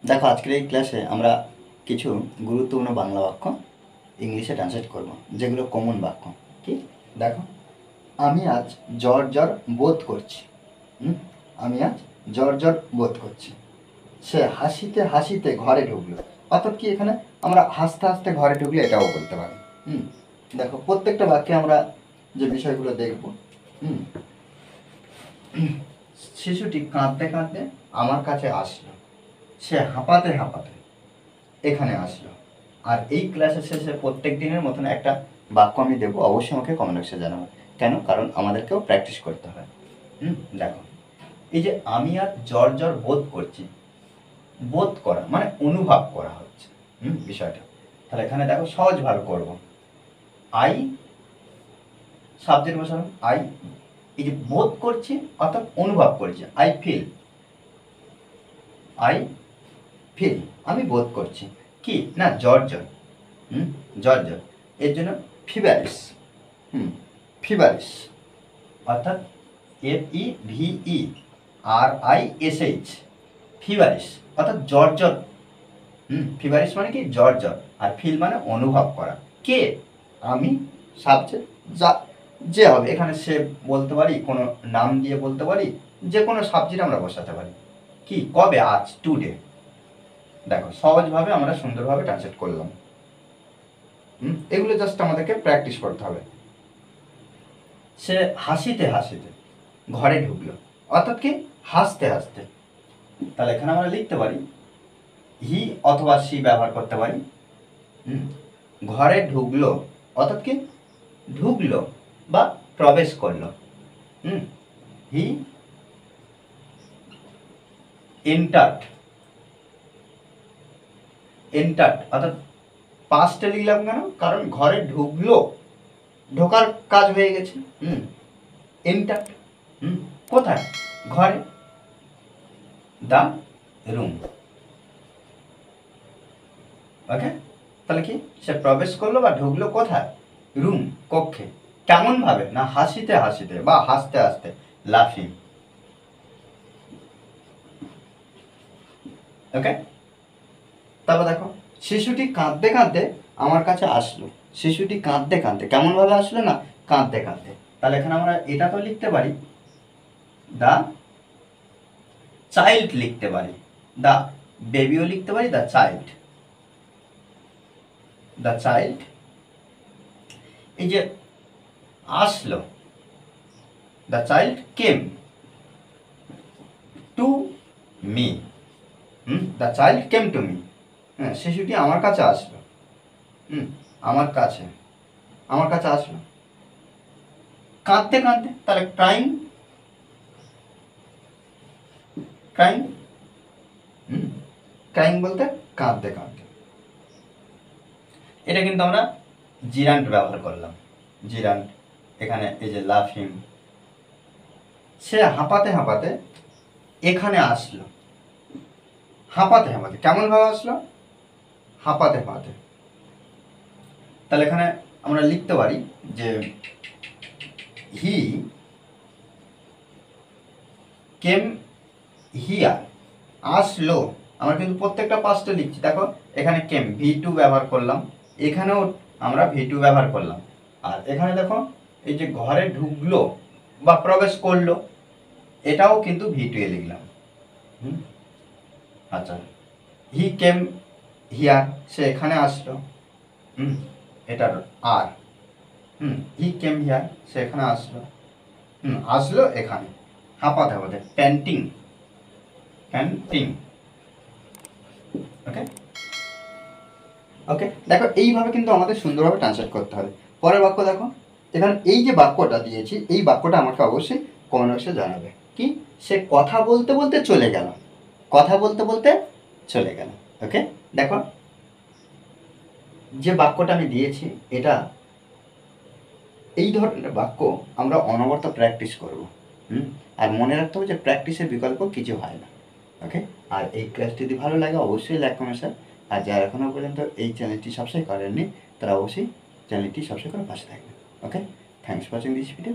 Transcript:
দেখো আজকের এই ক্লাসে আমরা কিছু গুরুত্বপূর্ণ বাংলা বাক্য ইংলিশে ট্রান্সলেট করব, যেগুলো কমন বাক্য। কি দেখো, আমি আজ জ্বর জ্বর বোধ করছি। আমি আজ জ্বর জ্বর বোধ করছি। সে হাসিতে হাসিতে ঘরে ঢুকলো। অর্থাৎ কি, এখানে আমরা হাসতে হাসতে ঘরে ঢুকলে এটাও বলতে পারি। দেখো প্রত্যেকটা বাক্যে আমরা যে বিষয়গুলো দেখব। শিশুটি কাঁদতে কাঁদতে আমার কাছে আসলো। সে হাঁপাতে হাঁপাতে এখানে আসলো। আর এই ক্লাসের শেষে প্রত্যেক দিনের মতন একটা বাক্য আমি দেবো, অবশ্যই আমাকে কমেন্ট বক্সে জানাবো। কেন? কারণ আমাদেরকেও প্র্যাকটিস করতে হয়। দেখো, এই যে আমি আর জ্বর জ্বর বোধ করছি, বোধ করা মানে অনুভব করা হচ্ছে বিষয়টা। তাহলে এখানে দেখো সহজ ভাবে করব। আই সাবজেক্ট বসালাম, আই। এই যে বোধ করছি অর্থাৎ অনুভব করছি, আই ফিল। আই ফিল, আমি বোধ করছি কি না জ্বর জ্বর। জ্বর জ্বর, এর জন্য ফিভারিস। ফিভারিস অর্থাৎ FEVERISH, ফিভারিস অর্থাৎ জ্বর জ্বর। ফিভারিস মানে কি জ্বর জ্বর, আর ফিল মানে অনুভব করা। কে? আমি, সাবজেক্ট, যা যে হবে এখানে সে বলতে পারি, কোনো নাম দিয়ে বলতে পারি, যে কোনো সাবজেক্ট আমরা বসাতে পারি। কি কবে? আজ, টুডে। দেখো সহজভাবে আমরা সুন্দরভাবে ট্রান্সলেট করলাম। এগুলো জাস্ট আমাদেরকে প্র্যাকটিস করতে হবে। সে হাসিতে হাসিতে ঘরে ঢুকলো, অর্থাৎ কি হাসতে হাসতে। তাহলে এখানে আমরা লিখতে পারি হি অথবা সি ব্যবহার করতে পারি। ঘরে ঢুকলো অর্থাৎ কি ঢুকলো বা প্রবেশ করলো। He entered. এন্টার্ড অর্থাৎ পাস্টে লিখলাম কেন? কারণ ঘরে ঢুকলো, ঢোকার কাজ হয়ে গেছে। এন্টার্ড কোথায়? ঘরে। The room. ওকে, তাহলে কি সে প্রবেশ করলো বা ঢুকলো কোথায়? রুম, কক্ষে। কেমন ভাবে? না হাসিতে হাসিতে বা হাসতে হাসতে, লাফিং। ওকে, তারপর দেখো শিশুটি কাঁদতে কাঁদতে আমার কাছে আসলো। শিশুটি কাঁদতে কাঁদতে, কেমন ভাবে আসলো? না কাঁদতে কাঁদতে। তাহলে এখানে আমরা এটা তো লিখতে পারি দ্য চাইল্ড, লিখতে পারি দ্য বেবিও লিখতে পারি, দ্য চাইল্ড। দ্য চাইল্ড, এই যে আসলো, the child came to me. The child came to me. শিশুটি আমার কাছে আসলো। আমার কাছে আসলো কাঁদতে কাঁদতে। তাহলে ক্রাইং। ক্রাইং, ক্রাইং বলতে কাঁদতে কাঁদতে। এটা কিন্তু আমরা জিরান্ট ব্যবহার করলাম। জিরান্ট, এখানে এই যে লাফিং। সে হাঁপাতে হাঁপাতে এখানে আসলো। হাঁপাতে হাঁপাতে, কেমন ভাবে আসলো? হাঁপাতে হাঁপাতে। তাহলে এখানে আমরা লিখতে পারি যে হি কেম হিয়ার। আসলো, আমরা কিন্তু প্রত্যেকটা পাস্টে লিখছি। দেখো এখানে কেম, V2 ব্যবহার করলাম, এখানেও আমরা V2 ব্যবহার করলাম। আর এখানে দেখো এই যে ঘরে ঢুকলো বা প্রবেশ করলো, এটাও কিন্তু V2 এ লিখলাম। আচ্ছা, হি কেম হিয়ার, সে এখানে আসলো। এটার আর। হি কেম হিয়ার, সে এখানে আসলো। আসলো এখানে। হাঁপাতে হাঁপাতে, প্যান্টিং। প্যান্টিং। ওকে ওকে, দেখো এইভাবে কিন্তু আমাদের সুন্দরভাবে ট্রান্সলেট করতে হবে। পরের বাক্য দেখো, এখানে এই যে বাক্যটা দিয়েছি, এই বাক্যটা আমাকে অবশ্যই কমেন্ট বক্সে জানাবে। কি? সে কথা বলতে বলতে চলে গেল। কথা বলতে বলতে চলে গেল। ওকে, দেখো যে বাক্যটা আমি দিয়েছি, এটা এই ধরনের বাক্য আমরা অনবরত প্র্যাকটিস করব। আর মনে রাখতে হবে যে প্র্যাকটিসের বিকল্প কিছু হয় না। ওকে, আর এই ক্লাসটি যদি ভালো লাগে অবশ্যই লাইক কমেন্ট শেয়ার। আর যারা এখনও পর্যন্ত এই চ্যানেলটি সাবস্ক্রাইব করেননি, তারা অবশ্যই চ্যানেলটি সাবস্ক্রাইব করে পাশে থাকবেন। Okay, thanks for watching this video.